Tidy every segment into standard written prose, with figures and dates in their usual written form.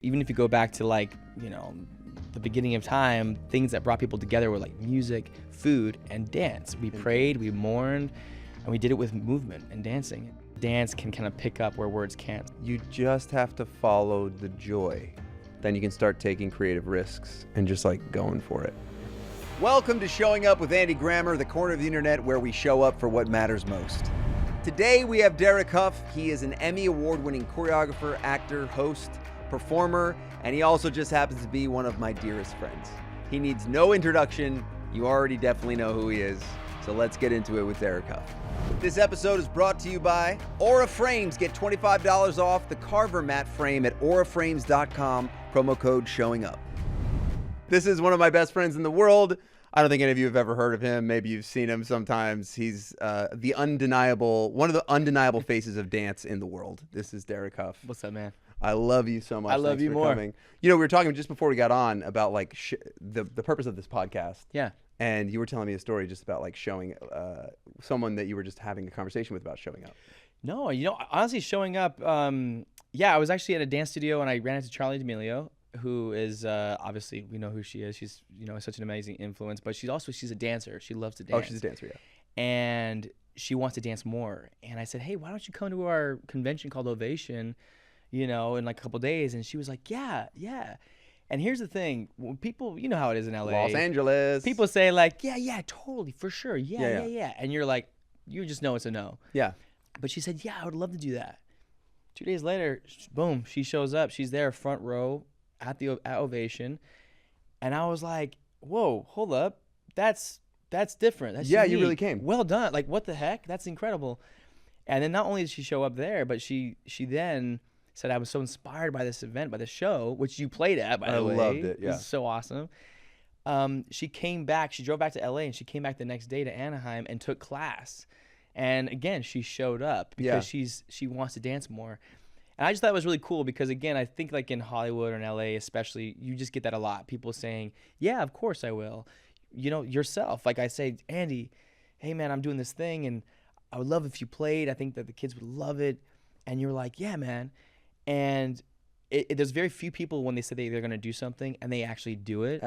Even if you go back to the beginning of time, things that brought people together were like music, food, and dance. We prayed, we mourned, and we did it with movement and dancing. Dance can kind of pick up where words can't. You just have to follow the joy. Then you can start taking creative risks and just like going for it. Welcome to Showing Up with AndyGrammer, the corner of the internet where we show up for what matters most. Today we have DerekHough. He is an Emmy Award-winning choreographer, actor, host, performer, and he also just happens to be one of my dearest friends. He needs no introduction. You already definitely know who he is. So let's get into it with DerekHough. This episode is brought to you by Aura Frames. Get $25 off the Carver mat frame at auraframes.com. Promo code Showing Up. This is one of my best friends in the world. I don't think any of you have ever heard of him. Maybe you've seen him sometimes. He's one of the undeniable faces of dance in the world. This is DerekHough. What's up, man? I love you so much. I love Thanks you for more. Coming. You know, we were talking just before we got on about like the purpose of this podcast. Yeah. And you were telling me a story just about like showing someone that you were just having a conversation with about showing up. No, honestly, showing up. I was actually at a dance studio and I ran into Charlie D'Amelio, who is obviously, we know who she is. She's such an amazing influence, but she's a dancer. She loves to dance. Oh, she's a dancer, yeah. And she wants to dance more. And I said, hey, why don't you come to our convention called Ovation, in like a couple of days? And she was like, yeah. And here's the thing, when people, you know how it is in LA. Los Angeles. People say like, yeah, totally, for sure, yeah. And you're like, you just know it's a no. Yeah. But she said, yeah, I would love to do that. 2 days later, boom, she shows up. She's there front row at Ovation. And I was like, whoa, hold up. That's different. That's yeah, unique. you really came. Well done. Like, what the heck? That's incredible. And then not only did she show up there, but she then said, I was so inspired by this event, by the show, which you played at, by the way. I loved it, yeah. It was so awesome. She came back. She drove back to LA, and she came back the next day to Anaheim and took class. And again, she showed up because she wants to dance more. And I just thought it was really cool because, again, I think like in Hollywood or in LA especially, you just get that a lot. People saying, yeah, of course I will. Yourself. Like I say, Andy, hey, man, I'm doing this thing, and I would love if you played. I think that the kids would love it. And you're like, yeah, man. And there's very few people when they say they're going to do something and they actually do it.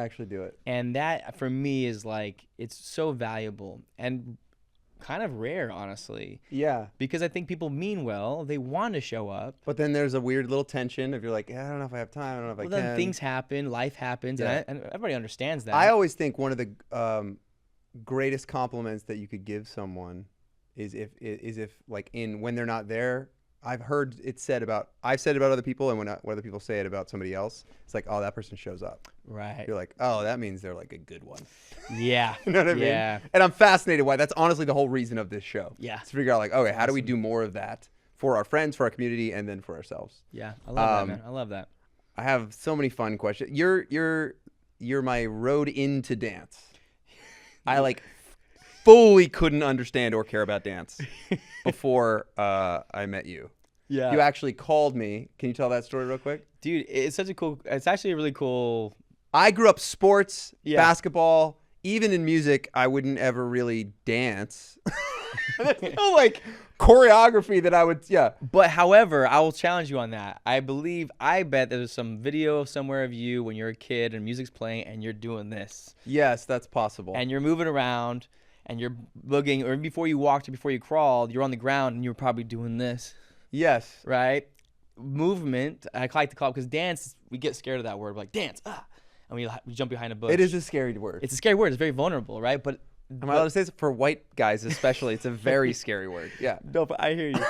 And that, for me, is like, it's so valuable and kind of rare, honestly. Yeah. Because I think people mean well. They want to show up. But then there's a weird little tension if you're like, yeah, I don't know if I have time. I don't know if I can. Then things happen. Life happens. Yeah. And everybody understands that. I always think one of the greatest compliments that you could give someone is if like when they're not there. I've said about other people, and when other people say it about somebody else, it's like, oh, that person shows up. Right. You're like, oh, that means they're like a good one. Yeah. You know what I mean? Yeah. And I'm fascinated why. That's honestly the whole reason of this show. Yeah. To figure out like, okay, how do we do more of that for our friends, for our community, and then for ourselves? Yeah. I love that, man. I love that. I have so many fun questions. You're my road into dance. I like fully couldn't understand or care about dance before I met you. Yeah. You actually called me. Can you tell that story real quick? Dude, it's actually a really cool. I grew up sports, basketball, even in music. I wouldn't ever really dance. There's no like choreography that I would, But however, I will challenge you on that. I bet there's some video somewhere of you when you're a kid and music's playing and you're doing this. Yes, that's possible. And you're moving around and you're boogieing, or before you walked or before you crawled, you're on the ground and you're probably doing this. Yes. Right? Movement, I like to call it, because dance, we get scared of that word. We're like, dance, and we jump behind a bush. It is a scary word. It's a scary word. It's very vulnerable, right? But am I allowed to say this? For white guys especially, it's a very scary word. Yeah. No, but I hear you.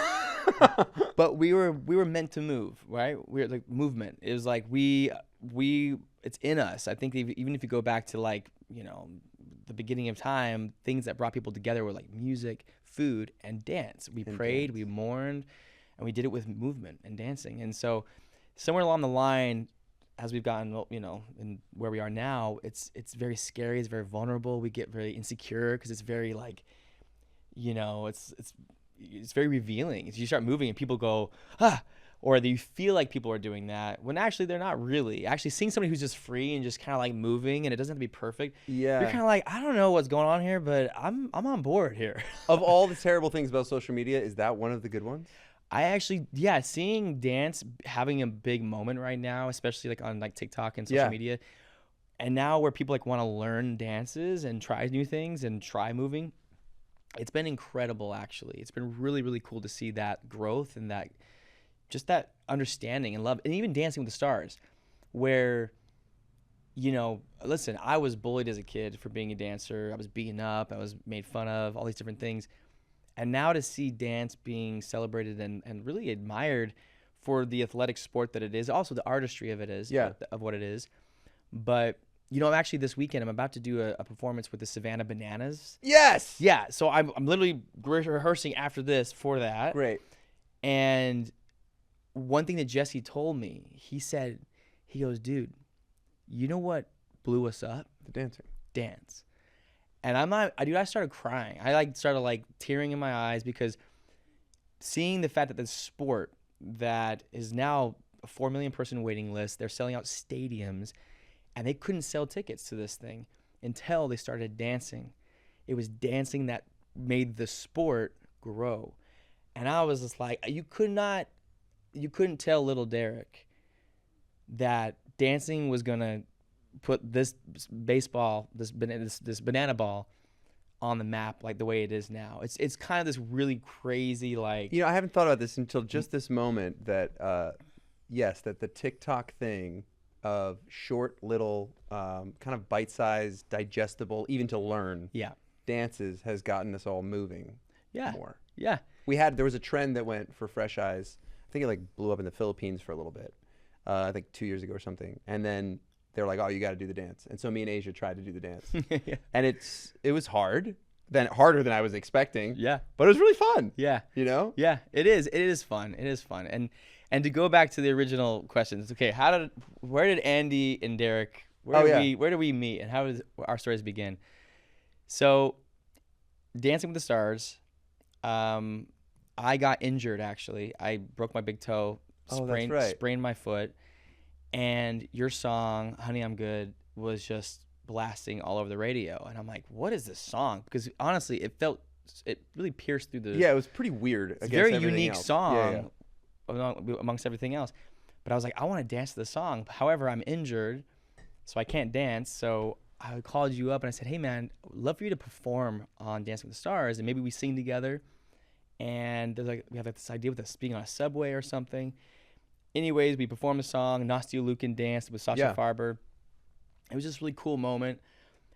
But we were meant to move, right? We're like movement. It was like it's in us. I think even if you go back to like, the beginning of time, things that brought people together were like music, food, and dance. We prayed, we mourned, and we did it with movement and dancing. And so somewhere along the line, as we've gotten, in where we are now, it's very scary. It's very vulnerable. We get very insecure because it's very like, it's very revealing. You start moving and people go, or you feel like people are doing that when actually they're not really. Actually seeing somebody who's just free and just kind of like moving, and it doesn't have to be perfect. Yeah. You're kind of like, I don't know what's going on here, but I'm on board here. Of all the terrible things about social media, is that one of the good ones? I actually, yeah, seeing dance having a big moment right now, especially like on like TikTok and social media, and now where people like want to learn dances and try new things and try moving, it's been incredible. Actually, it's been really, really cool to see that growth and that just that understanding and love, and even Dancing with the Stars, where, you know, listen, I was bullied as a kid for being a dancer. I was beaten up. I was made fun of, all these different things. And now to see dance being celebrated and really admired for the athletic sport that it is, also the artistry of it is, of what it is. But, you know, I'm actually this weekend, I'm about to do a performance with the Savannah Bananas. Yes! Yeah, so I'm literally rehearsing after this for that. Great. And one thing that Jesse told me, he goes, dude, you know what blew us up? The dancing. Dance. And I started crying. I started tearing in my eyes because seeing the fact that this sport that is now a 4 million person waiting list, they're selling out stadiums, and they couldn't sell tickets to this thing until they started dancing. It was dancing that made the sport grow. And I was just like, you couldn't tell little Derek that dancing was gonna put this baseball, this banana ball on the map like the way it is now. It's kind of this really crazy, like, you know, I haven't thought about this until just this moment that yes, that the TikTok thing of short little kind of bite-sized, digestible, even to learn dances has gotten us all moving more. Yeah. There was a trend that went for Fresh Eyes. I think it like blew up in the Philippines for a little bit. I think 2 years ago or something. And then they were like, oh, you got to do the dance. And so me and Asia tried to do the dance. And it was harder than I was expecting. Yeah. But it was really fun. Yeah. You know? Yeah, it is. It is fun. It is fun. And to go back to the original questions, okay, where did Andy and Derek, where do we meet and how did our stories begin? So, Dancing with the Stars, I got injured actually. I broke my big toe, sprained my foot. And your song, Honey, I'm Good, was just blasting all over the radio. And I'm like, what is this song? Because honestly, it really pierced through the... Yeah, it was pretty weird. It's a very unique song amongst everything else. But I was like, I want to dance to the song. However, I'm injured, so I can't dance. So I called you up and I said, hey, man, I'd love for you to perform on Dancing with the Stars. And maybe we sing together. And we have this idea with us being on a subway or something. Anyways, we performed the song. Nastia Lukin danced with Sasha Farber. It was just a really cool moment.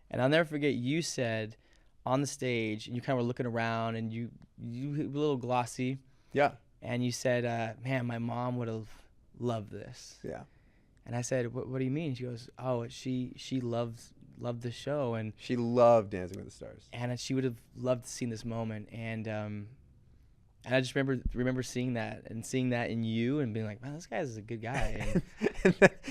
And I'll never forget, you said on the stage, and you kind of were looking around, and you were a little glossy. Yeah. And you said, man, my mom would have loved this. Yeah. And I said, what do you mean? She goes, oh, she loved the show. And she loved Dancing with the Stars. And she would have loved to see this moment. And I just remember seeing that in you and being like, man, this guy is a good guy.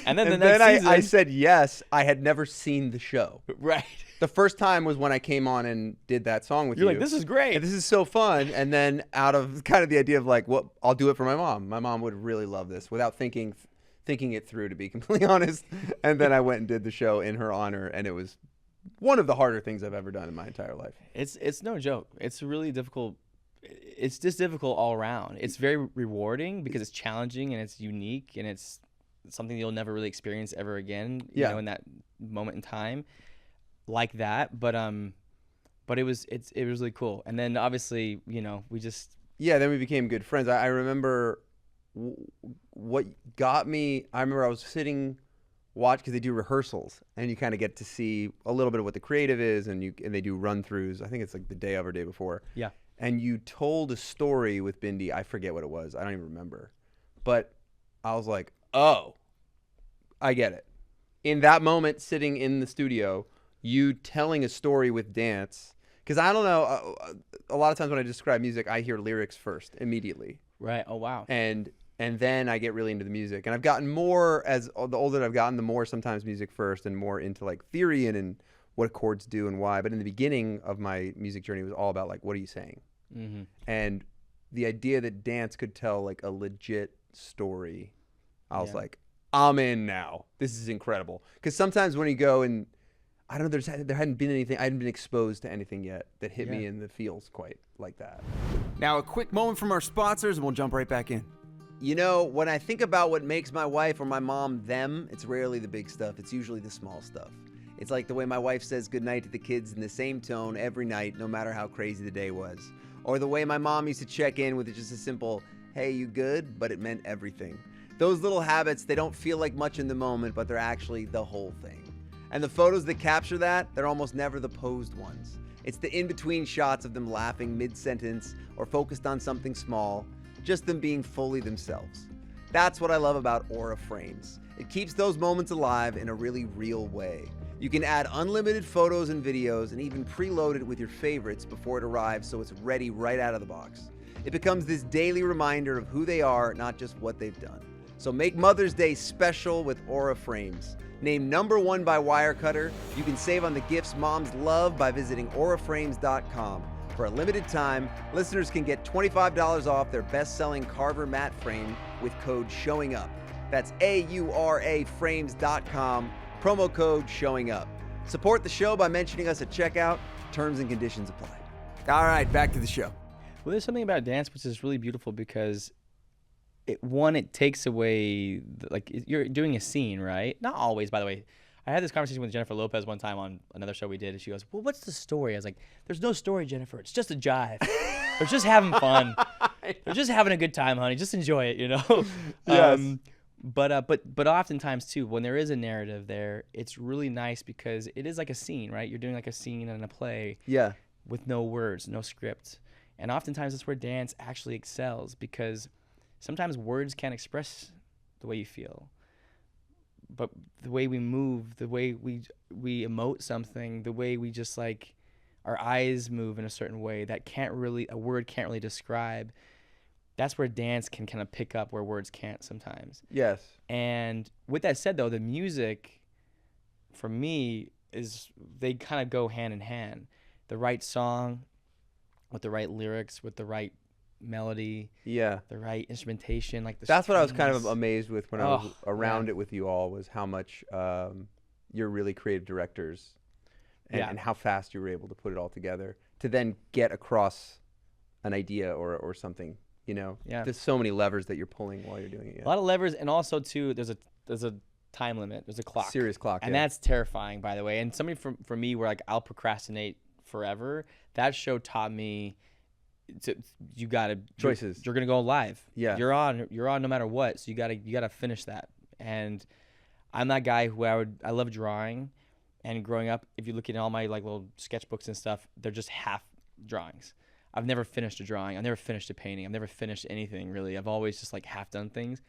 And then the next season, I said yes. I had never seen the show. Right. The first time was when I came on and did that song with you. You're like, this is great. And this is so fun. And then out of kind of the idea of like, well, I'll do it for my mom. My mom would really love this without thinking it through, to be completely honest. And then I went and did the show in her honor, and it was one of the harder things I've ever done in my entire life. It's no joke. It's really difficult. It's just difficult all around. It's very rewarding because it's challenging and it's unique and it's something you'll never really experience ever again, you know, in that moment in time like that. But it was really cool. And then obviously, you know, then we became good friends. I remember what got me. I remember I was sitting because they do rehearsals and you kind of get to see a little bit of what the creative is, and they do run throughs. I think it's like the day of or day before. Yeah. And you told a story with Bindi. I forget what it was. I don't even remember. But I was like, oh, I get it. In that moment, sitting in the studio, you telling a story with dance. Because I don't know, a lot of times when I describe music, I hear lyrics first, immediately. Right. Oh, wow. And then I get really into the music. And I've gotten more, as the older I've gotten, the more sometimes music first and more into like theory and what chords do and why. But in the beginning of my music journey, it was all about like, what are you saying? Mm-hmm. And the idea that dance could tell like a legit story, I was like, I'm in now. This is incredible. Because sometimes when you go and, I don't know, there hadn't been anything, I hadn't been exposed to anything yet that hit me in the feels quite like that. Now, a quick moment from our sponsors, and we'll jump right back in. You know, when I think about what makes my wife or my mom them, it's rarely the big stuff. It's usually the small stuff. It's like the way my wife says goodnight to the kids in the same tone every night, no matter how crazy the day was. Or the way my mom used to check in with just a simple, hey, you good? But it meant everything. Those little habits, they don't feel like much in the moment, but they're actually the whole thing. And the photos that capture that, they're almost never the posed ones. It's the in-between shots of them laughing mid-sentence or focused on something small, just them being fully themselves. That's what I love about Aura Frames. It keeps those moments alive in a really real way. You can add unlimited photos and videos and even preload it with your favorites before it arrives so it's ready right out of the box. It becomes this daily reminder of who they are, not just what they've done. So make Mother's Day special with Aura Frames. Named #1 by Wirecutter, you can save on the gifts moms love by visiting auraframes.com. For a limited time, listeners can get $25 off their best-selling Carver matte frame with code SHOWINGUP. That's auraframes.com, promo code SHOWINGUP. Support the show by mentioning us at checkout. Terms and conditions apply. All right, back to the show. Well, there's something about dance which is really beautiful because it takes away, you're doing a scene, right? Not always, by the way. I had this conversation with Jennifer Lopez one time on another show we did, and she goes, well, what's the story? I was like, there's no story, Jennifer. It's just a jive. They're just having fun. They're just having a good time, honey. Just enjoy it, you know? Yes. But oftentimes, too, when there is a narrative there, it's really nice because it is like a scene, right? You're doing like a scene in a play with no words, no script. And oftentimes that's where dance actually excels because sometimes words can't express the way you feel. But the way we move, the way we emote something, the way we just like our eyes move in a certain way that a word can't really describe. That's where dance can kind of pick up where words can't sometimes. Yes. And with that said, though, the music for me they kind of go hand in hand. The right song with the right lyrics, with the right melody, the right instrumentation, like the That's strings. what I was kind of amazed with when I was around it with you all, was how much you're really creative directors and how fast you were able to put it all together to then get across an idea or something, you know? There's so many levers that you're pulling while you're doing it. A lot of levers, and also too there's a time limit, there's a clock, serious clock, and that's terrifying, by the way. And somebody for me where like I'll procrastinate forever, that show taught me you gotta choices. You're gonna go live. You're on no matter what. So you gotta finish that. And I'm that guy who I love drawing. And growing up, if you look at all my like little sketchbooks and stuff, they're just half drawings. I've never finished a drawing. I've never finished a painting. I've never finished anything really. I've always just like half done things.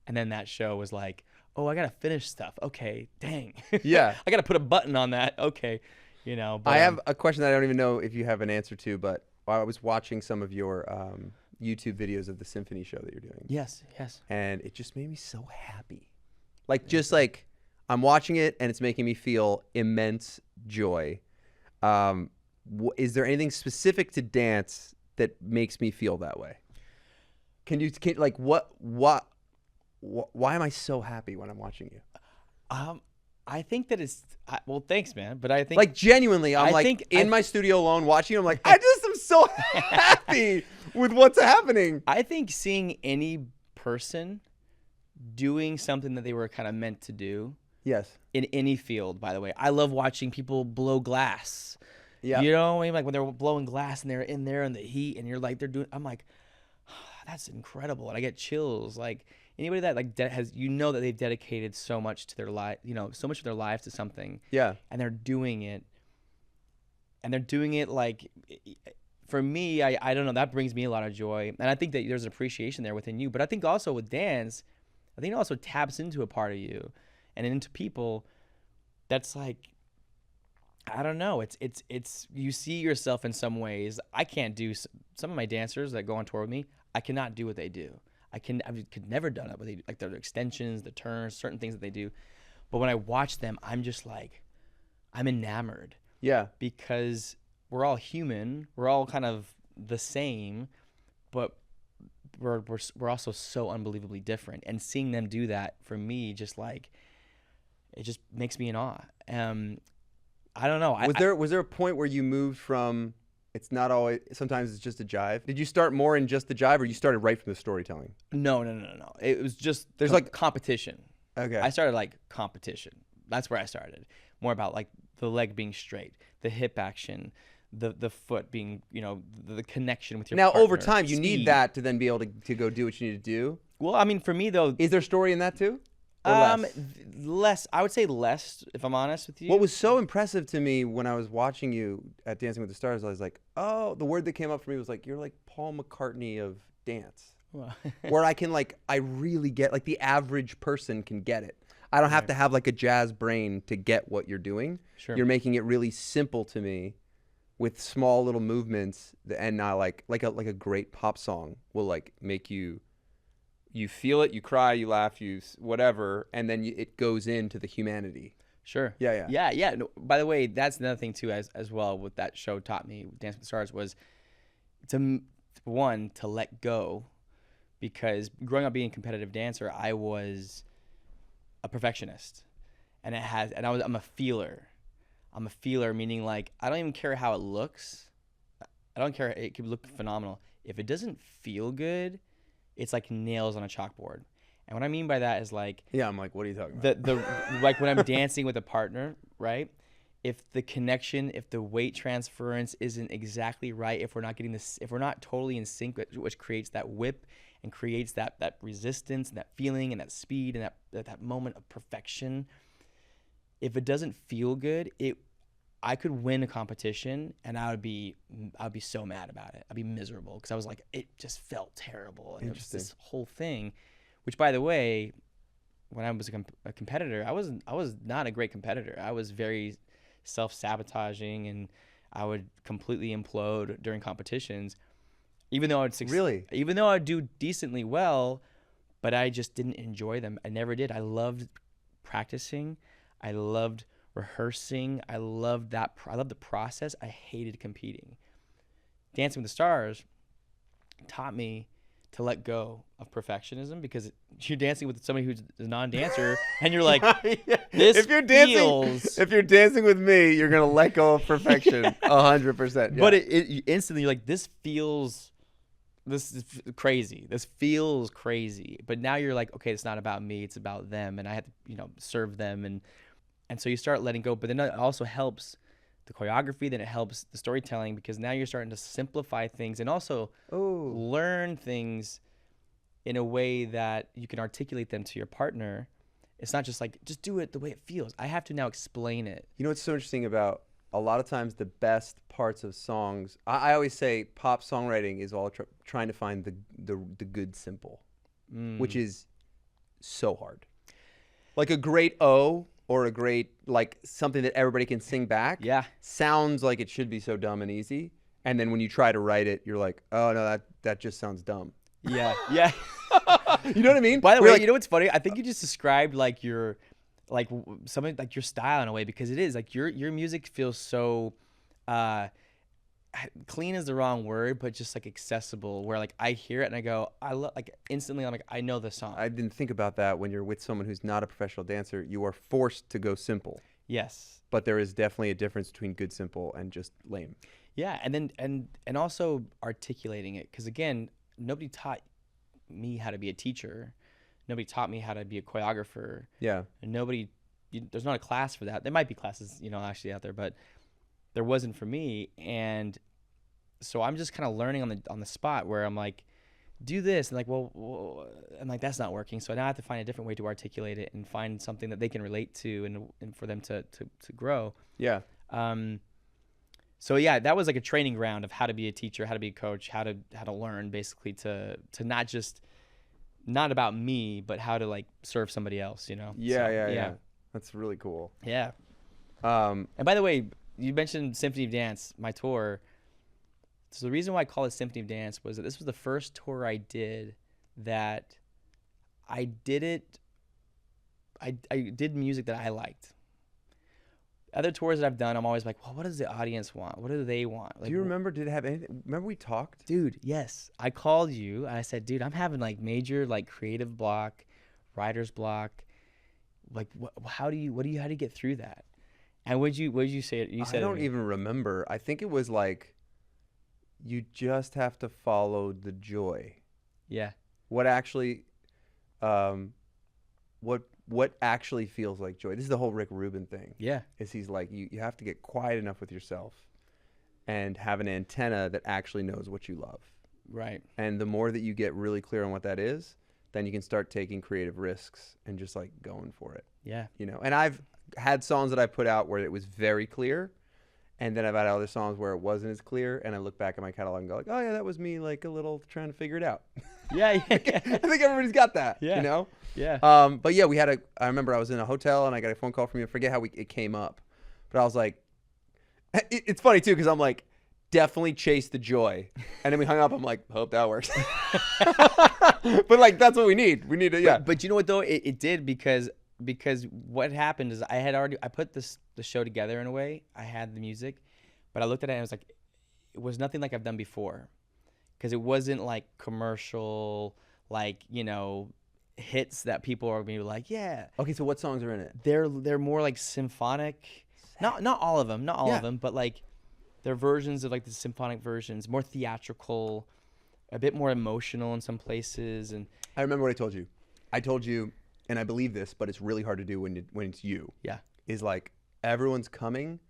And then that show was like, oh, I gotta finish stuff. Okay, dang. I gotta put a button on that. Okay, you know. But, I have a question that I don't even know if you have an answer to, but I was watching some of your YouTube videos of the symphony show that you're doing. Yes. And it just made me so happy. Like, just like I'm watching it and it's making me feel immense joy. Is there anything specific to dance that makes me feel that way? Why am I so happy when I'm watching you? I think that it's well, thanks, man. But I think like genuinely, I'm in my studio alone watching you. I'm like, I just am so happy with what's happening. I think seeing any person doing something that they were kind of meant to do. Yes. In any field, by the way, I love watching people blow glass. Yeah. You know, I mean, like when they're blowing glass and they're in there in the heat, and you're like, I'm like, oh, that's incredible, and I get chills. Like anybody that like has, you know, that they've dedicated so much to their life, you know, so much of their lives to something. Yeah. And they're doing it. Like, for me, I don't know, that brings me a lot of joy, and I think that there's an appreciation there within you. But I think also with dance, I think it also taps into a part of you and into people that's like, I don't know, it's you see yourself in some ways. I can't do some of my dancers that go on tour with me. I cannot do what they do. I could never done it. What they do, like their extensions, the turns, certain things that they do. But when I watch them, I'm just like, I'm enamored. Yeah. Because we're all human. We're all kind of the same, but we're also so unbelievably different. And seeing them do that, for me, just like, it just makes me in awe. I don't know. Was there a point where you moved from it's not always, sometimes it's just a jive. Did you start more in just the jive, or you started right from the storytelling? No. It was just there's like competition. Okay. I started like competition. That's where I started. More about like the leg being straight, the hip action, the foot being, the connection with your now partner, over time you speed. need that to then be able to go do what you need to do. Well, I mean, for me though, Is there story in that too? Or less. I would say less, if I'm honest with you. What was so impressive to me when I was watching you at Dancing with the Stars, I was like, oh, the word that came up for me was like, you're like Paul McCartney of dance. Well, where I really get, like, the average person can get it. I don't have to have like a jazz brain to get what you're doing. Sure. You're making it really simple to me with small little movements, and now like a great pop song will like make you feel it, you cry, you laugh, you whatever, and then it goes into the humanity. Sure. Yeah. No, by the way, that's another thing too, as well. What that show taught me, Dancing with the Stars, was to let go, because growing up being a competitive dancer, I was a perfectionist, and I'm a feeler. I'm a feeler, meaning like I don't even care how it looks. I don't care. It could look phenomenal. If it doesn't feel good, it's like nails on a chalkboard. And what I mean by that is like, yeah, I'm like, what are you talking about? The like when I'm dancing with a partner, right? If the connection, if the weight transference isn't exactly right, if we're not totally in sync, which creates that whip and creates that resistance and that feeling and that speed and that moment of perfection. If it doesn't feel good, I could win a competition and I'd be so mad about it. I'd be miserable because I was like, it just felt terrible. And it was this whole thing, which, by the way, when I was a competitor, I was not a great competitor. I was very self-sabotaging, and I would completely implode during competitions, even though even though I'd do decently well, but I just didn't enjoy them. I never did. I loved practicing. I loved rehearsing. I loved the process. I hated competing. Dancing with the Stars taught me to let go of perfectionism, because you're dancing with somebody who's a non-dancer and you're like, if you're dancing with me, you're gonna let go of perfection 100%. But it instantly, you're like, this is crazy. This feels crazy. But now you're like, okay, it's not about me, it's about them, and I have to serve them, and so you start letting go. But then it also helps the choreography, then it helps the storytelling, because now you're starting to simplify things and also learn things in a way that you can articulate them to your partner. It's not just like, just do it the way it feels. I have to now explain it. You know what's so interesting about a lot of times the best parts of songs, I always say pop songwriting is all trying to find the good simple, which is so hard. Like a great O, or a great, like, something that everybody can sing back, sounds like it should be so dumb and easy. And then when you try to write it, you're like, oh, no, that just sounds dumb. Yeah. You know what I mean? By the way, you know what's funny? I think you just described, like, something like your style in a way, because it is, like, your music feels so, clean is the wrong word, but just like accessible, where like I hear it and I go, instantly I'm like, I know the song. I didn't think about that. When you're with someone who's not a professional dancer, you are forced to go simple. Yes. But there is definitely a difference between good simple and just lame. Yeah, and then and also articulating it, because again, nobody taught me how to be a teacher. Nobody taught me how to be a choreographer. Yeah. And there's not a class for that. There might be classes, actually out there, but there wasn't for me. And so I'm just kind of learning on the spot, where I'm like, do this, and like, well, I'm like, that's not working. So now I have to find a different way to articulate it and find something that they can relate to, and for them to grow. Yeah. So yeah, that was like a training ground of how to be a teacher, how to be a coach, how to learn, basically to not about me, but how to like serve somebody else, Yeah. That's really cool. Yeah. And by the way, you mentioned Symphony of Dance, my tour. So the reason why I call it Symphony of Dance was that this was the first tour I did that I did music that I liked. Other tours that I've done, I'm always like, well, what does the audience want? What do they want? Like, do you remember, did it have anything? Remember we talked? Dude, yes. I called you and I said, dude, I'm having like major like creative block, writer's block. Like, how do you get through that? And what'd you say? You said, I don't even remember. I think it was like, you just have to follow the joy. Yeah. What actually, what actually feels like joy? This is the whole Rick Rubin thing. Yeah. Is he's like, you have to get quiet enough with yourself and have an antenna that actually knows what you love. Right. And the more that you get really clear on what that is, then you can start taking creative risks and just like going for it. Yeah. You know, and I've had songs that I put out where it was very clear, and then I've had other songs where it wasn't as clear, and I look back at my catalog and go like, oh yeah, that was me like a little trying to figure it out. Yeah. I think everybody's got that. Yeah. You know? Yeah. But yeah, I remember I was in a hotel and I got a phone call from you. I forget how it came up, but I was like, it's funny too, because I'm like, definitely chase the joy. And then we hung up. I'm like, hope that works. But like, that's what we need. We need to, yeah. But you know what though? It did because what happened is I put the show together in a way. I had the music, but I looked at it and I was like, it was nothing like I've done before. Because it wasn't like commercial, like, you know, hits that people are gonna be like, yeah. Okay, so what songs are in it? They're more like symphonic. Not all of them, but like they're versions of like the symphonic versions, more theatrical, a bit more emotional in some places. And I remember what I told you. I told you, and I believe this, but it's really hard to do when it's you. Yeah. Is like everyone's coming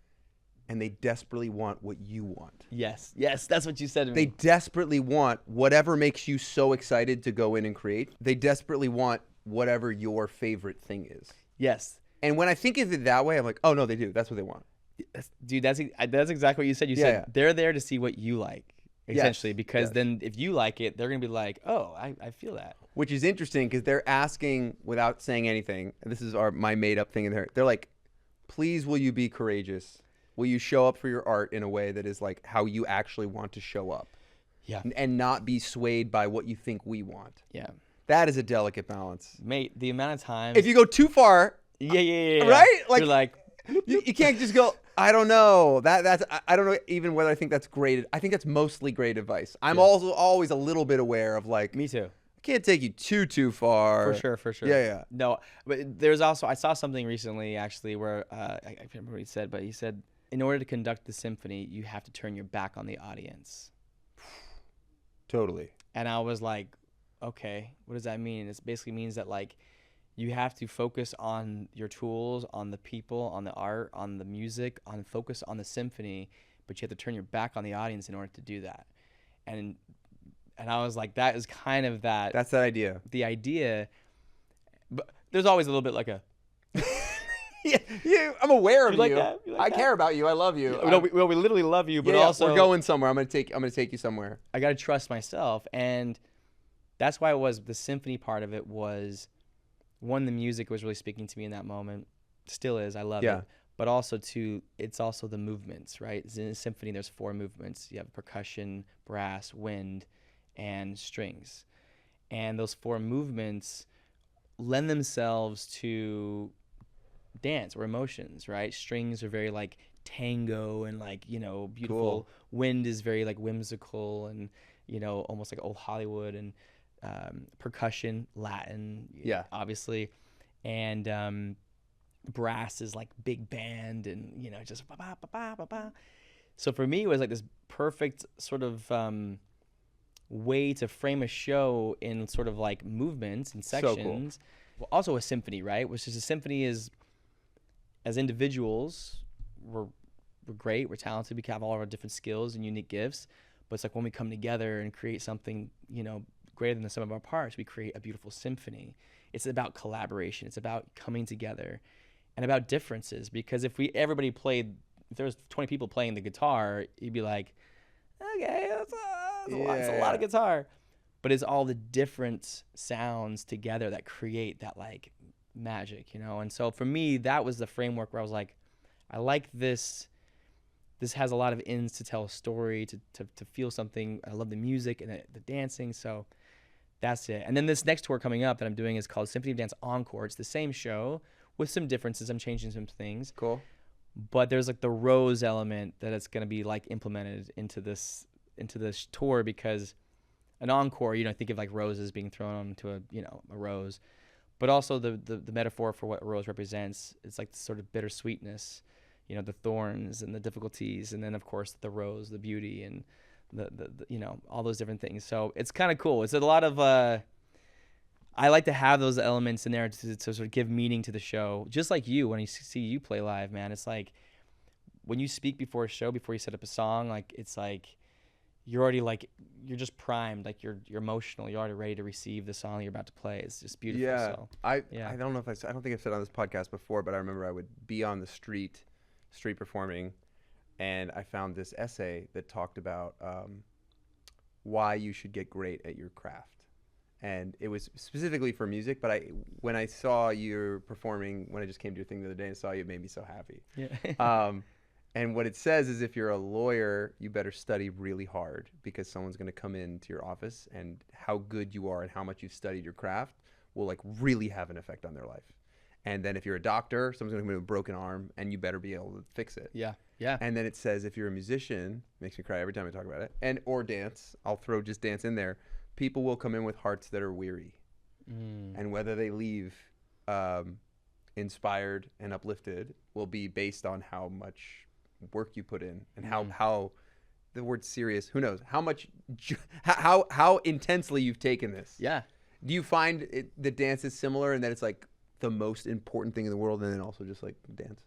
and they desperately want what you want. Yes, that's what you said to me. They desperately want whatever makes you so excited to go in and create. They desperately want whatever your favorite thing is. Yes. And when I think of it that way, I'm like, oh no, they do. That's what they want. Dude, that's exactly what you said. You said they're there to see what you like, essentially, because then if you like it, they're going to be like, oh, I feel that. Which is interesting because they're asking without saying anything. And this is my made up thing in there. They're like, please, will you be courageous? Will you show up for your art in a way that is like how you actually want to show up? Yeah. And not be swayed by what you think we want. Yeah. That is a delicate balance. Mate, the amount of times. If you go too far. Yeah. Right? Like, you're like. you can't just go, I don't know. I don't know even whether I think that's great. I think that's mostly great advice. I'm also always a little bit aware of like. Me too. I can't take you too far. For sure. Yeah. No, but there's also, I saw something recently actually where, I can't remember what he said, but he said, in order to conduct the symphony, you have to turn your back on the audience. Totally. And I was like, okay, what does that mean? It basically means that like you have to focus on your tools, on the people, on the art, on the music, focus on the symphony, but you have to turn your back on the audience in order to do that. And I was like, that is kind of that. That's that idea. The idea, but there's always a little bit like a. Yeah, I'm aware of you. Like that? I care about you. I love you. We literally love you, but also we're going somewhere. I'm gonna take you somewhere. I gotta trust myself, and that's why it was the symphony part of it was, one, the music was really speaking to me in that moment, still is. I love it, but also it's also the movements, right? In a symphony, there's 4 movements. You have percussion, brass, wind, and strings, and those 4 movements lend themselves to dance or emotions, right? Strings are very like tango and like, you know, beautiful. Cool. Wind is very like whimsical and, you know, almost like old Hollywood. And percussion, Latin, obviously, and brass is like big band and, you know, just ba ba ba ba ba ba. So for me, it was like this perfect sort of way to frame a show in sort of like movements and sections. So cool. Well, also a symphony, right? Which is a symphony is, as individuals, we're great, we're talented, we have all of our different skills and unique gifts, but it's like when we come together and create something, you know, greater than the sum of our parts, we create a beautiful symphony. It's about collaboration, it's about coming together, and about differences, because if everybody played, if there was 20 people playing the guitar, you'd be like, okay, that's a lot of guitar. But it's all the different sounds together that create that like magic, you know? And so for me, that was the framework where I was like, I like this. This has a lot of ends to tell a story, to feel something. I love the music and the dancing, so that's it. And then this next tour coming up that I'm doing is called Symphony of Dance Encore. It's the same show with some differences. I'm changing some things. Cool. But there's like the rose element that it's going to be like implemented into this tour, because an encore, you know, think of like roses being thrown onto a rose, but also the metaphor for what a rose represents. It's like sort of bittersweetness, you know, the thorns and the difficulties, and then of course the rose, the beauty and you know, all those different things. So it's kind of cool. It's a lot of I like to have those elements in there to sort of give meaning to the show. Just like you, when you see you play live, man, it's like when you speak before a show, before you set up a song, like it's like you're already like you're just primed, like you're emotional, you're already ready to receive the song you're about to play. It's just beautiful. Yeah, so, I don't know if I don't think I've said on this podcast before, but I remember I would be on the street performing, and I found this essay that talked about why you should get great at your craft. And it was specifically for music, but when I saw you performing, when I just came to your thing the other day and saw you, it made me so happy. Yeah. And what it says is if you're a lawyer, you better study really hard because someone's going to come into your office, and how good you are and how much you've studied your craft will like really have an effect on their life. And then if you're a doctor, someone's going to come in with a broken arm, and you better be able to fix it. Yeah. Yeah. And then it says if you're a musician, makes me cry every time I talk about it, and or dance, I'll throw just dance in there. People will come in with hearts that are weary, and whether they leave inspired and uplifted will be based on how much work you put in and how the word serious, who knows, how much, how intensely you've taken this. Yeah. Do you find the dance is similar in that it's like the most important thing in the world, and then also just like dance?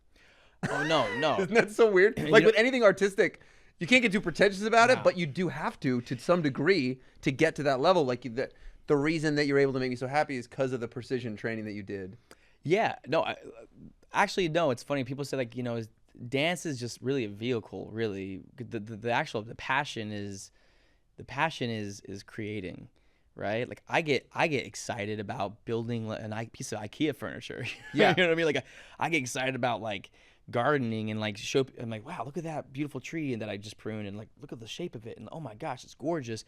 Oh, no. Isn't that so weird? Like know, with anything artistic, you can't get too pretentious about it, but you do have to some degree to get to that level. Like the reason that you're able to make me so happy is because of the precision training that you did. Yeah. No, actually, no. It's funny. People say like, you know, dance is just really a vehicle. Really, the passion is creating, right? Like I get excited about building a piece of IKEA furniture. Yeah. You know what I mean? Like I get excited about like gardening and like I'm like, wow, look at that beautiful tree and that I just pruned, and like look at the shape of it, and oh my gosh, it's gorgeous.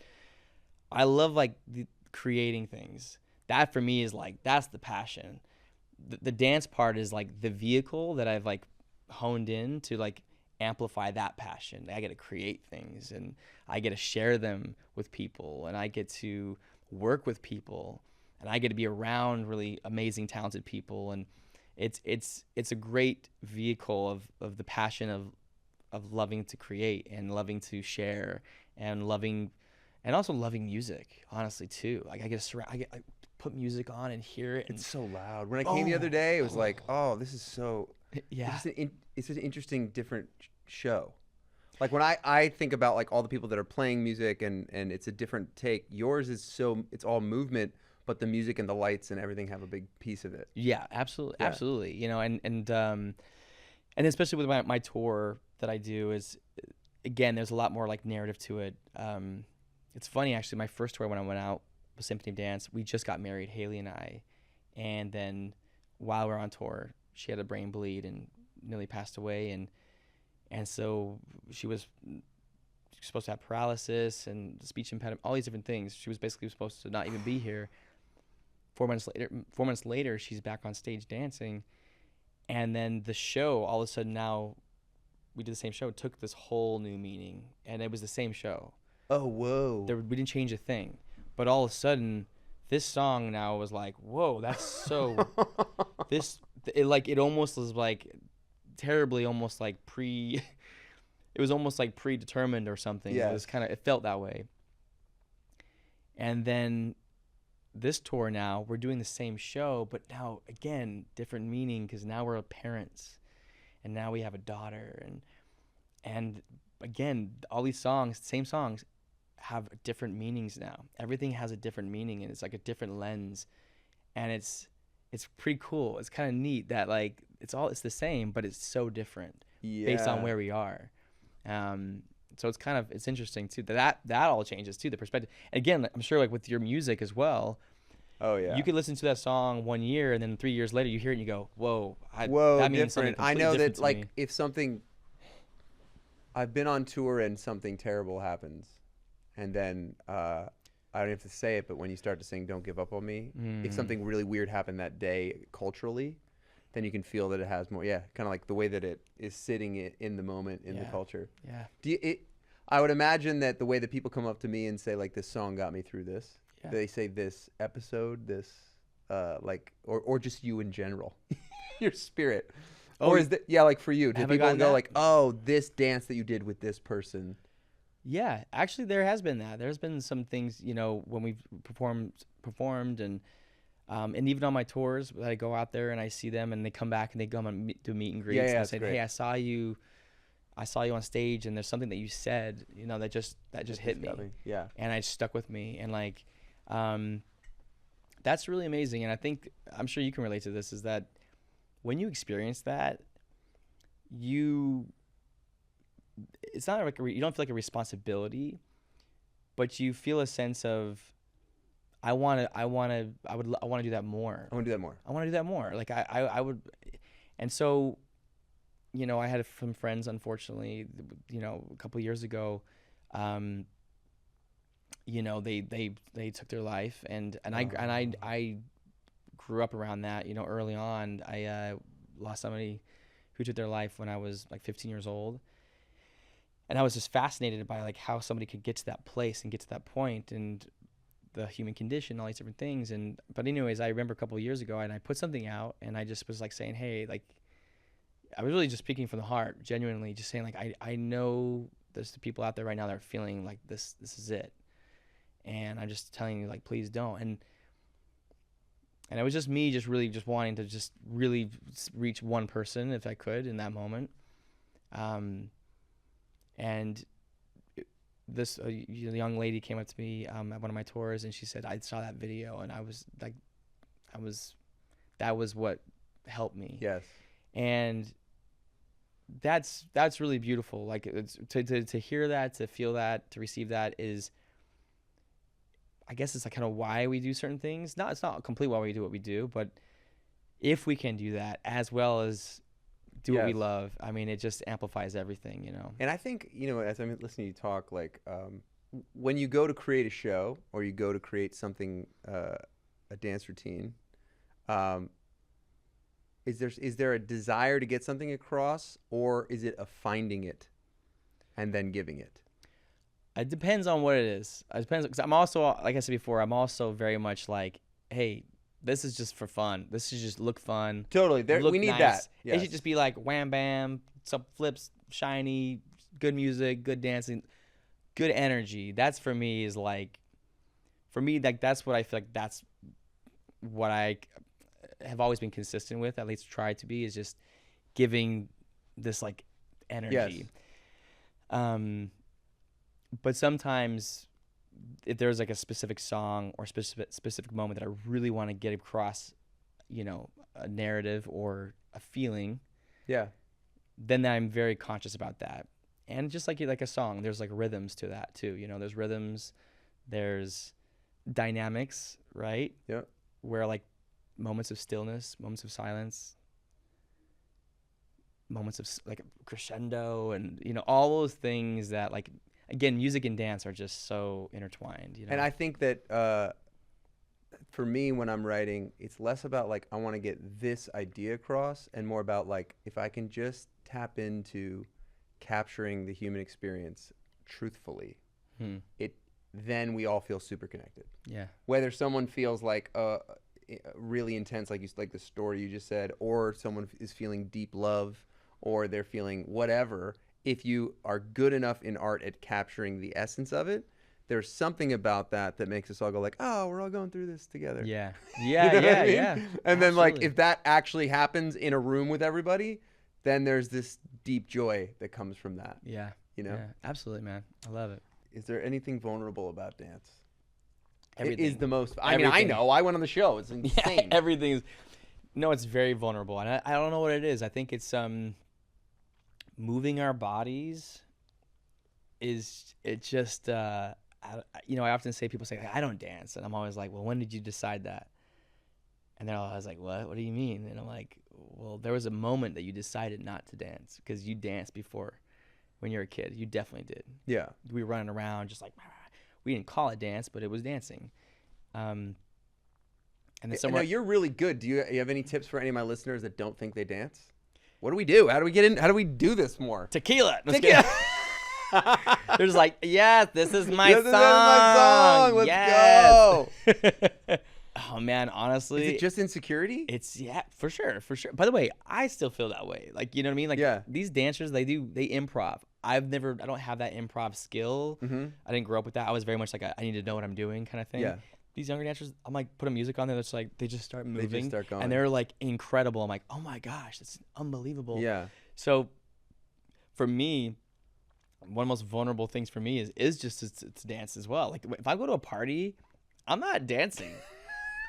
I love like creating things. That for me is like, that's the passion. The dance part is like the vehicle that I've like honed in to like amplify that passion. I get to create things, and I get to share them with people, and I get to work with people, and I get to be around really amazing, talented people. And it's a great vehicle of the passion of loving to create and loving to share and also loving music, honestly too. Like I put music on and hear it. And it's so loud. When I came the other day, it was like, oh, this is so. Yeah. It's an interesting, different show. Like when I think about like all the people that are playing music and it's a different take. Yours is it's all movement, but the music and the lights and everything have a big piece of it. Yeah, absolutely, absolutely. You know, and especially with my tour that I do is, again, there's a lot more like narrative to it. It's funny actually. My first tour when I went out with Symphony of Dance, we just got married, Haley and I, and then while we're on tour, she had a brain bleed and nearly passed away, and so she was supposed to have paralysis and speech impediment, all these different things. She was basically supposed to not even be here. 4 months later, she's back on stage dancing, and then the show, all of a sudden now, we did the same show, took this whole new meaning, and it was the same show. Oh, whoa. We didn't change a thing, but all of a sudden, this song now was like, whoa, that's so. It almost was like terribly, almost like it was almost like predetermined or something. Yes. It felt that way. And then this tour now, we're doing the same show, but now again, different meaning, because now we're parents, and now we have a daughter, and again, all these songs, same songs, have different meanings now. Everything has a different meaning, and it's like a different lens, and it's pretty cool. It's kind of neat that like it's the same, but it's so different based on where we are. So it's interesting too that all changes too, the perspective. And again, I'm sure like with your music as well. Oh yeah. You could listen to that song 1 year, and then 3 years later you hear it and you go, whoa, that means different. I know that like if something, I've been on tour and something terrible happens, and then I don't have to say it, but when you start to sing "Don't Give Up on Me," if something really weird happened that day culturally, then you can feel that it has more. Yeah, kind of like the way that it is sitting in the moment in the culture. Yeah. I would imagine that the way that people come up to me and say like, "This song got me through this." Yeah. They say this episode, this or just you in general, your spirit. Or is that like for you? Do people go like, "Oh, this dance that you did with this person Yeah, actually, there has been that. There's been some things, you know, when we've performed, and even on my tours, I go out there and I see them, and they come back and they come and do meet and greets. Yeah, and I that's say, great. hey, I saw you on stage, and there's something that you said, you know, that just hit me. Yeah. And it stuck with me, and like, that's really amazing. And I think, I'm sure you can relate to this, is that when you experience that, it's not like you don't feel like a responsibility, but you feel a sense of, I want to do that more. I want to do that more. I want to do that more. Like I would, and so, you know, I had some friends, unfortunately, you know, a couple of years ago, you know, they took their life, and I grew up around that. You know, early on, I lost somebody who took their life when I was like 15 years old. And I was just fascinated by like how somebody could get to that place and get to that point, and the human condition, all these different things. But anyways, I remember a couple of years ago, and I put something out, and I just was like saying, hey, like, I was really just speaking from the heart, genuinely, just saying like, I know there's the people out there right now that are feeling like this is it. And I'm just telling you, like, please don't. And it was just me just really just wanting to just really reach one person if I could in that moment. And this young lady came up to me at one of my tours, and she said, I saw that video, and I was like, that was what helped me. Yes. And that's really beautiful. Like, it's, to hear that, to feel that, to receive that is, I guess it's like kind of why we do certain things. It's not completely why we do what we do, but if we can do that as well as do what we love, I mean, it just amplifies everything, you know. And I think, you know, as I'm listening to you talk, like, when you go to create a show or you go to create something, a dance routine, is there a desire to get something across, or is it a finding it and then giving it? It depends on what it is. It depends, because I'm also, like I said before, I'm also very much like, hey, this is just for fun. This should just look fun. Totally. We need nice. that. Yes. It should just be like wham bam, some flips, shiny, good music, good dancing, good energy. That's for me is like, like that's what I feel like, that's what I have always been consistent with, at least try to be, is just giving this like energy. Yes. But sometimes if there's like a specific song or specific moment that I really want to get across, you know, a narrative or a feeling, then I'm very conscious about that. And just like a song, there's like rhythms to that too. You know, there's rhythms, there's dynamics, right? Yeah. Where like moments of stillness, moments of silence, moments of like crescendo, and you know, all those things that, like, again, music and dance are just so intertwined, you know? And I think that for me, when I'm writing, it's less about like, I want to get this idea across, and more about like, if I can just tap into capturing the human experience truthfully, then we all feel super connected. Yeah. Whether someone feels like really intense, like the story you just said, or someone is feeling deep love, or they're feeling whatever, if you are good enough in art at capturing the essence of it, there's something about that makes us all go like, oh, we're all going through this together. Yeah. Yeah. You know I mean? And Absolutely. then like, if that actually happens in a room with everybody, then there's this deep joy that comes from that. Yeah. You know? Yeah, absolutely, man. I love it. Is there anything vulnerable about dance? Everything. It is the most. I mean, I know. I went on the show. It's insane. Yeah, everything's. No, it's very vulnerable, and I don't know what it is. I think it's moving our bodies. Just you know, I often say, people say, I don't dance, and I'm always like, well, when did you decide that? And they're always like, what do you mean? And I'm like, well, there was a moment that you decided not to dance, because you danced before when you were a kid. You definitely did. Yeah. We were running around just like, we didn't call it dance, but it was dancing. And then No, you're really good. Do you have any tips for any of my listeners that don't think they dance? What do we do? How do we get in? How do we do this more? Tequila. Tequila. They're just like, yes, this is my song. This is my song. Let's go. Oh man, honestly, is it just insecurity? It's for sure. By the way, I still feel that way. Like, you know what I mean? Like, these dancers, they improv I don't have that improv skill. I didn't grow up with that. I was very much like I need to know what I'm doing kind of thing. Yeah. These younger dancers, I'm like, put a music on there that's like, they just start moving. They just start going. And they're like incredible. I'm like, oh my gosh, that's unbelievable. Yeah. So for me, one of the most vulnerable things for me is just it's dance as well. Like if I go to a party, I'm not dancing.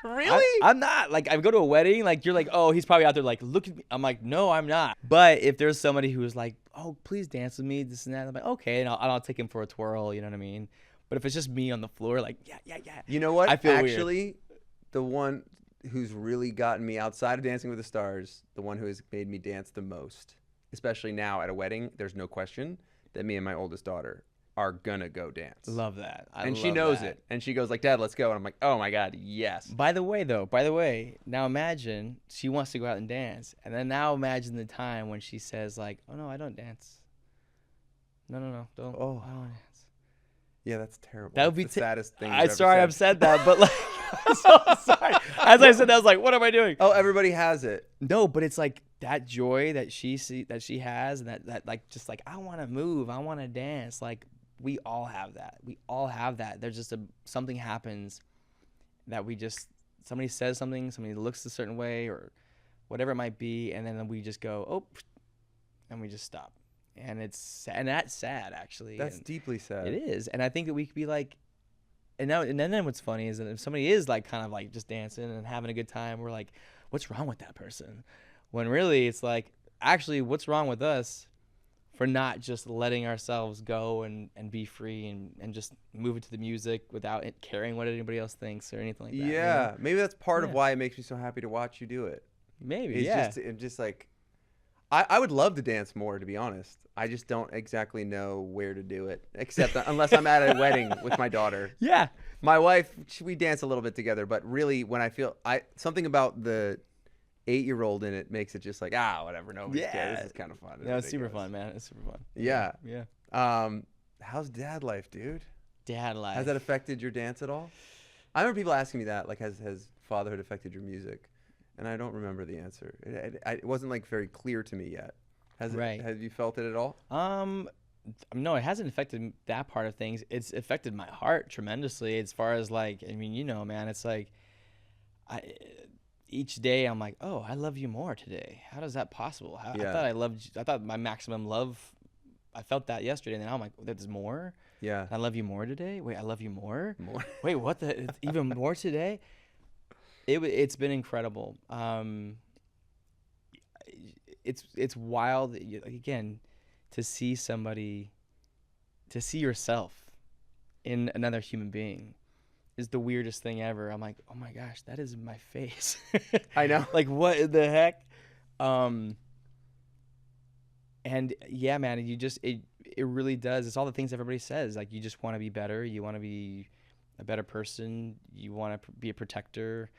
Really? I'm not. Like I go to a wedding, like you're like, oh, he's probably out there like, look at me. I'm like, no, I'm not. But if there's somebody who's like, oh, please dance with me, this and that, I'm like, okay, and I'll take him for a twirl, you know what I mean? But if it's just me on the floor, like, yeah. You know what? I feel Actually, weird. The one who's really gotten me outside of Dancing with the Stars, the one who has made me dance the most, especially now at a wedding, there's no question that me and my oldest daughter are gonna go dance. Love that. And she knows it. And she goes like, Dad, let's go. And I'm like, oh my God, yes. By the way, now imagine she wants to go out and dance. And then now imagine the time when she says like, oh no, I don't dance. No, don't. Oh. I don't dance. Yeah, that's terrible. That would be the saddest thing. I'm sorry I've said that, but like, I'm so sorry. As I said that, I was like, what am I doing? Oh, everybody has it. No, but it's like that joy that she has, and that like just like I want to move, I want to dance. Like we all have that. We all have that. There's just something happens that we just somebody says something, somebody looks a certain way or whatever it might be, and then we just go oh, and we just stop. And that's sad actually. That's deeply sad. It is, and I think that we could be like, and then what's funny is that if somebody is like kind of like just dancing and having a good time, we're like, what's wrong with that person? When really it's like, actually, what's wrong with us for not just letting ourselves go and be free and just move into the music without it caring what anybody else thinks or anything like that. Yeah, you know? maybe that's part of why it makes me so happy to watch you do it. Maybe, It's just like, I would love to dance more, to be honest. I just don't exactly know where to do it, except unless I'm at a wedding with my daughter. Yeah. My wife, we dance a little bit together, but really when I feel something about the 8-year-old in it makes it just like, whatever, nobody cares. This is kind of fun. Yeah, it's super fun, man. It's super fun. Yeah. Yeah. How's dad life, dude? Dad life. Has that affected your dance at all? I remember people asking me that, like, has fatherhood affected your music? And I don't remember the answer. It wasn't like very clear to me yet. Right. Have you felt it at all? No, it hasn't affected that part of things. It's affected my heart tremendously as far as like, I mean, you know, man, it's like each day I'm like, oh, I love you more today. How is that possible? I thought my maximum love, I felt that yesterday. And then I'm like, there's more? Yeah. I love you more today? Wait, I love you more? More. Wait, what it's even more today? It's been incredible. It's wild again to see yourself in another human being is the weirdest thing ever. I'm like, oh my gosh, that is my face. I know. Like what the heck? And yeah, man, it really does. It's all the things everybody says. Like you just want to be better. You want to be a better person. You want to be a protector.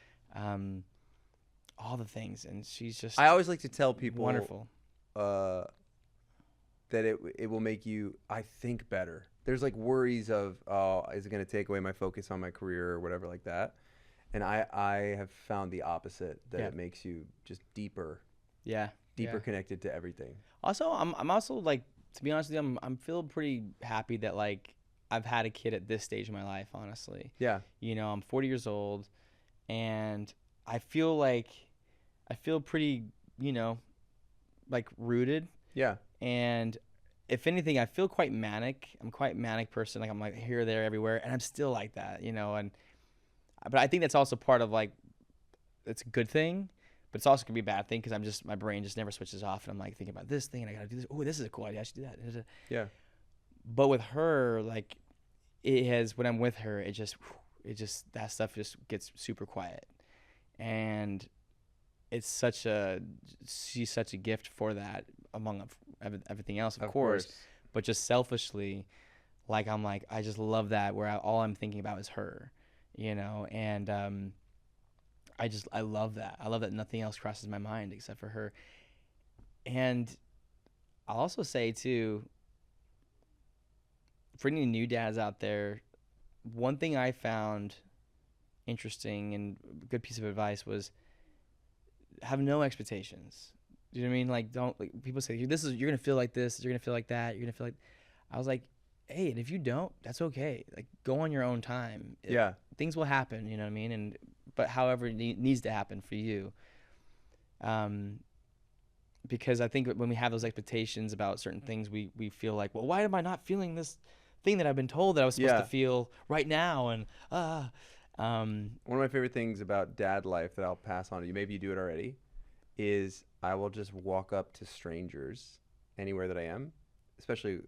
All the things, and she's just. I always like to tell people wonderful. That it will make you, I think, better. There's like worries of, is it going to take away my focus on my career or whatever like that, and I have found the opposite, that it makes you just deeper. Yeah. Deeper connected to everything. Also, I'm also like, to be honest with you, I'm feeling pretty happy that like I've had a kid at this stage of my life. Honestly. Yeah. You know, I'm 40 years old. And I feel pretty, you know, like rooted. Yeah. And if anything, I feel quite manic. I'm quite a manic person. Like I'm like here, there, everywhere. And I'm still like that, you know. But I think that's also part of like, it's a good thing, but it's also going to be a bad thing because my brain just never switches off. And I'm like thinking about this thing and I got to do this. Oh, this is a cool idea. I should do that. Yeah. But with her, like when I'm with her, it just that stuff just gets super quiet, and she's such a gift for that among everything else, of course. But just selfishly, like I'm like, I just love that where all I'm thinking about is her, you know, and I love that. I love that nothing else crosses my mind except for her. And I'll also say too, for any new dads out there, one thing I found interesting and a good piece of advice was have no expectations. Do you know what I mean? Like, don't, like, people say, you're going to feel like this, you're going to feel like that, you're going to feel like, I was like, hey, and if you don't, that's okay. Like, go on your own time. Things will happen, you know what I mean? But however it needs to happen for you. Because I think when we have those expectations about certain things, we feel like, well, why am I not feeling this thing that I've been told that I was supposed to feel right now? And one of my favorite things about dad life that I'll pass on to you, maybe you do it already, is I will just walk up to strangers anywhere that I am, especially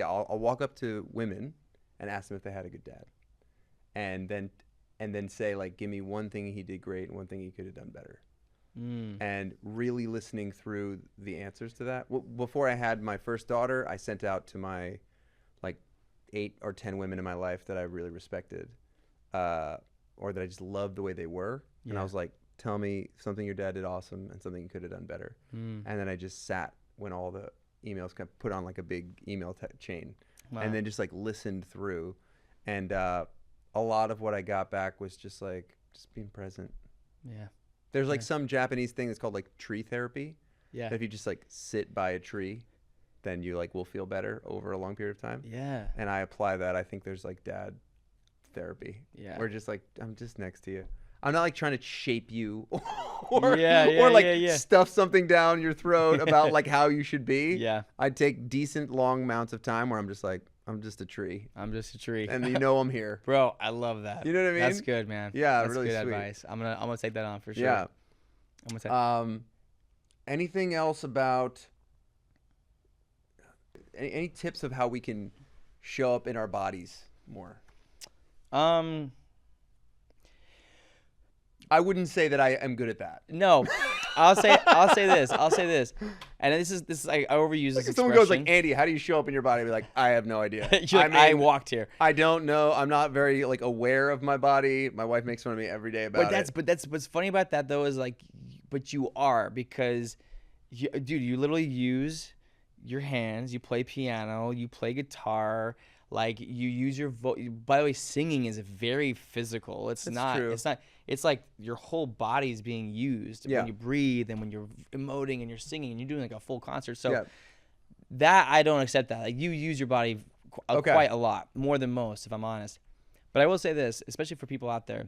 I'll walk up to women and ask them if they had a good dad, and then say, like, give me one thing he did great and one thing he could have done better. And really listening through the answers to that. Before I had my first daughter, I sent out to my, like, 8 or 10 women in my life that I really respected, or that I just loved the way they were. And I was like, tell me something your dad did awesome and something you could have done better. And then I just sat when all the emails got put on, like, a big email chain. Wow. And then just, like, listened through. And a lot of what I got back was just, like, just being present. Yeah. There's, like, some Japanese thing that's called, like, tree therapy. Yeah. That if you just, like, sit by a tree, then you, like, will feel better over a long period of time. Yeah. And I apply that. I think there's, like, dad therapy. Yeah. Where just, like, I'm just next to you. I'm not, like, trying to shape you or stuff something down your throat about, like, how you should be. Yeah. I take decent long amounts of time where I'm just like, I'm just a tree. I'm just a tree. And you know I'm here. Bro, I love that. You know what I mean? That's good, man. Yeah, that's really good sweet advice. I'm gonna take that on for sure. Yeah. I'm gonna take anything else about any tips of how we can show up in our bodies more? I wouldn't say that I am good at that. No, I'll say this, and this is I overuse this If expression. someone goes like, Andy, how do you show up in your body? I'd be like, I have no idea. You're like, I walked here. I don't know. I'm not very, like, aware of my body. My wife makes fun of me every day about it. But that's what's funny about that though is, like, but you are, because you literally use your hands. You play piano. You play guitar. Like, you use your voice. By the way, singing is very physical. It's not. True. It's not. It's like your whole body's being used when you breathe and when you're emoting and you're singing and you're doing, like, a full concert. So that, I don't accept that. Like, you use your body quite a lot, more than most, if I'm honest. But I will say this, especially for people out there,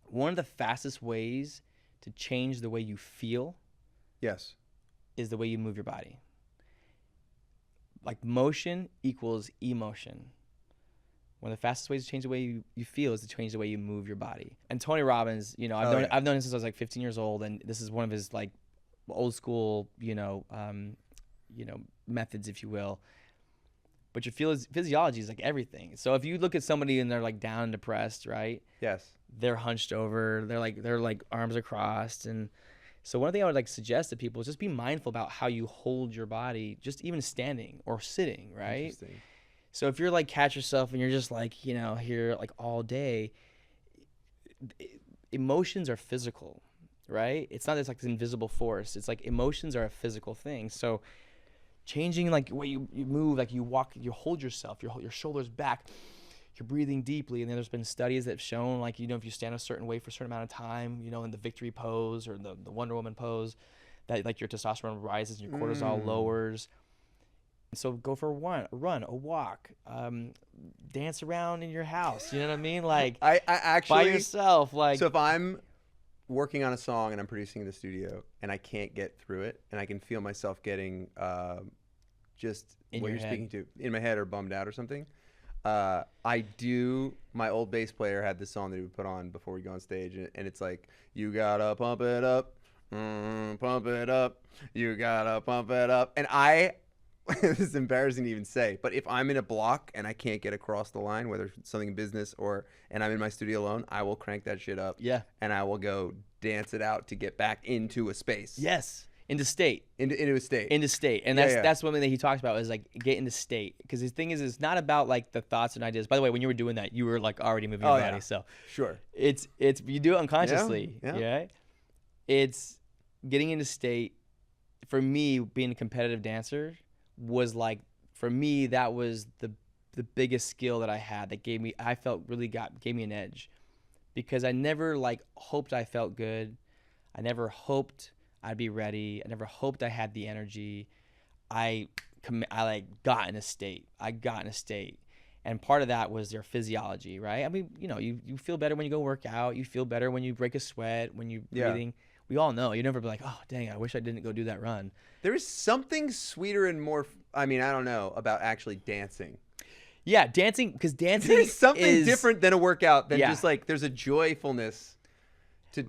one of the fastest ways to change the way you feel is the way you move your body. Like, motion equals emotion. One of the fastest ways to change the way you feel is to change the way you move your body. And Tony Robbins, I've known him since I was like 15 years old, and this is one of his, like, old school, methods, if you will. But your physiology is like everything. So if you look at somebody and they're, like, down and depressed, right? Yes. They're hunched over. They're like arms are crossed. And so one thing I would, like, suggest to people is just be mindful about how you hold your body, just even standing or sitting, right? Interesting. So if you're, like, catch yourself and you're just, like, here, like, all day, emotions are physical, right? It's not this, like, this invisible force. It's like emotions are a physical thing. So changing, like, the way you move, like, you walk, you hold yourself, your shoulders back, you're breathing deeply. And then there's been studies that have shown, like, if you stand a certain way for a certain amount of time, in the victory pose or the Wonder Woman pose, that, like, your testosterone rises and your cortisol lowers. So go for a run, a walk, dance around in your house. You know what I mean? Like, I actually, by yourself. Like, so if I'm working on a song and I'm producing in the studio and I can't get through it and I can feel myself getting just in what your you're head. speaking to in my head or bummed out or something, my old bass player had this song that he would put on before we go on stage, and it's like, you gotta pump it up, pump it up, you gotta pump it up. And this is embarrassing to even say, but if I'm in a block and I can't get across the line, whether it's something in business and I'm in my studio alone, I will crank that shit up. Yeah. And I will go dance it out to get back into a space. Yes. Into state. Into a state. Into state. And that's one thing that he talks about is, like, get into state. Because his thing is, it's not about, like, the thoughts and ideas. By the way, when you were doing that, you were, like, already moving your body. Yeah. So sure. It's you do it unconsciously. Yeah. It's getting into state. For me, being a competitive dancer was, like, for me, that was the biggest skill that I had that gave me an edge, because I never, like, hoped I felt good. I never hoped I'd be ready. I never hoped I had the energy. I like got in a state. And part of that was their physiology, right? I mean, you feel better when you go work out. You feel better when you break a sweat, when you're breathing. We all know. You never be like, oh, dang, I wish I didn't go do that run. There is something sweeter and more, I don't know, about actually dancing. Yeah, dancing, because dancing There's something different than a workout, than just like, there's a joyfulness to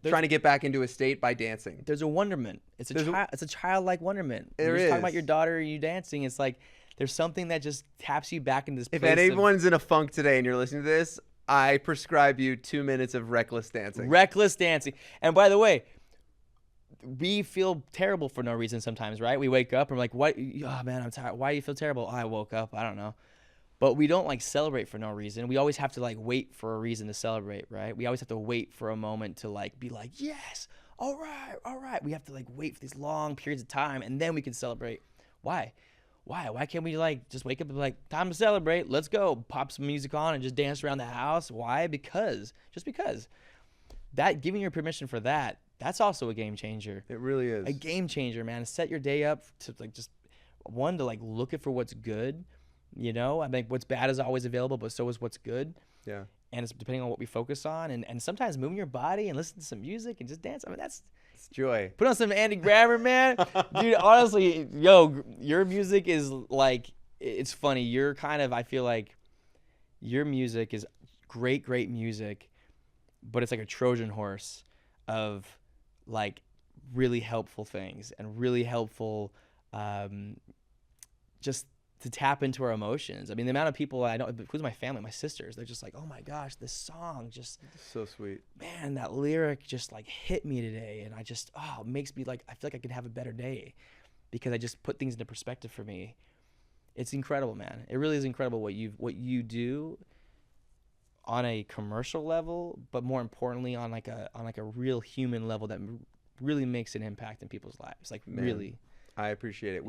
trying to get back into a state by dancing. There's a wonderment. It's a childlike wonderment. You're just talking about your daughter, you dancing. It's like there's something that just taps you back into this place. If anyone's in a funk today and you're listening to this, I prescribe you 2 minutes of reckless dancing. Reckless dancing. And by the way, we feel terrible for no reason sometimes, right? We wake up and we're like, "What? Oh man, I'm tired. Why do you feel terrible?" Oh, I woke up. I don't know. But we don't like celebrate for no reason. We always have to like wait for a reason to celebrate, right? We always have to wait for a moment to like be like, yes, all right. We have to like wait for these long periods of time and then we can celebrate. Why? Why can't we like just wake up and be like, time to celebrate, let's go, pop some music on and just dance around the house? Why? Because that, giving your permission for that, that's also a game changer. It really is. A game changer, man. Set your day up to like just to like look at for what's good. I mean, what's bad is always available, but so is what's good. Yeah. And it's depending on what we focus on, and sometimes moving your body and listen to some music and just dance. I mean, it's joy. Put on some AndyGrammer, man. Dude, honestly, your music is like, it's funny. You're kind of, I feel like your music is great music, but it's like a Trojan horse of like really helpful things and really helpful, just to tap into our emotions. I mean, the amount of people I know, including my family, my sisters, they're just like, oh my gosh, this song just so sweet. Man, that lyric just like hit me today. And I just, it makes me like, I feel like I could have a better day because I just put things into perspective for me. It's incredible, man. It really is incredible what you do on a commercial level, but more importantly on like a real human level that really makes an impact in people's lives. Like, man, really. I appreciate it.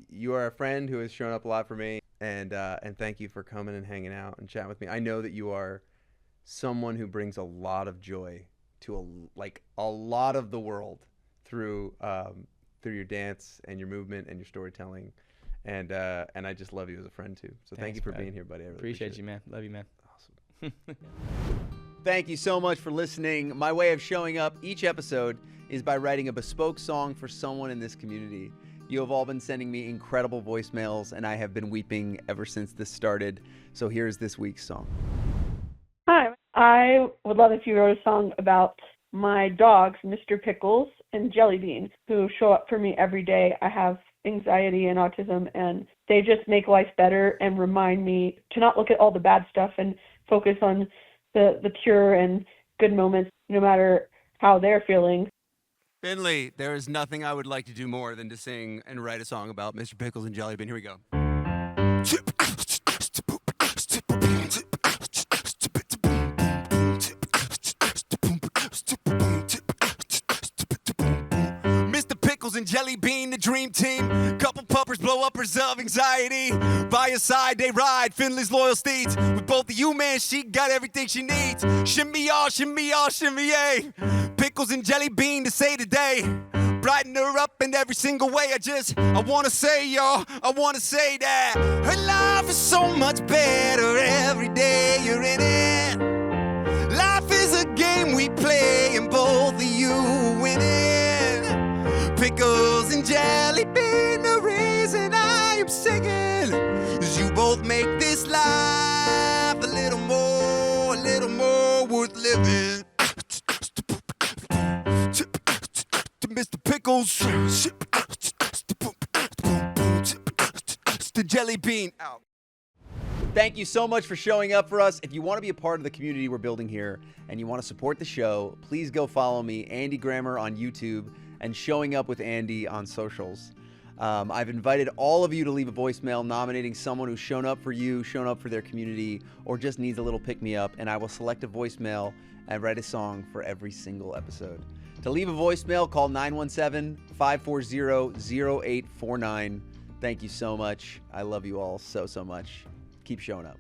You are a friend who has shown up a lot for me, and thank you for coming and hanging out and chatting with me. I know that you are someone who brings a lot of joy to a lot of the world through your dance and your movement and your storytelling, and I just love you as a friend too. So thank you for being here, buddy. I really appreciate you, man. Love you, man. Awesome. Thank you so much for listening. My way of showing up each episode is by writing a bespoke song for someone in this community. You have all been sending me incredible voicemails, and I have been weeping ever since this started. So here's this week's song. Hi. I would love if you wrote a song about my dogs, Mr. Pickles and Jelly Bean, who show up for me every day. I have anxiety and autism, and they just make life better and remind me to not look at all the bad stuff and focus on the pure and good moments, no matter how they're feeling. Finley, there is nothing I would like to do more than to sing and write a song about Mr. Pickles and Jelly Bean. Here we go. Mr. Pickles and Jelly Bean, the dream team. Couple puppers blow uppers of anxiety. By your side, they ride Finley's loyal steeds. With both of you, man, she got everything she needs. Shimmy y'all, shimmy yay. Pickles and Jelly Bean to say today. Brighten her up in every single way. I wanna say, y'all, I wanna say that her life is so much better every day you're in it. Life is a game we play and both of you winning. Pickles and Jelly Bean, the reason I am singing is you both make this life a little more worth living. Mr. Pickles, the Jelly Bean out. Thank you so much for showing up for us. If you want to be a part of the community we're building here and you want to support the show, please go follow me, AndyGrammer on YouTube, and Showing Up with Andy on socials. I've invited all of you to leave a voicemail nominating someone who's shown up for you, shown up for their community, or just needs a little pick-me-up, and I will select a voicemail and write a song for every single episode. To leave a voicemail, call 917-540-0849. Thank you so much. I love you all so much. Keep showing up.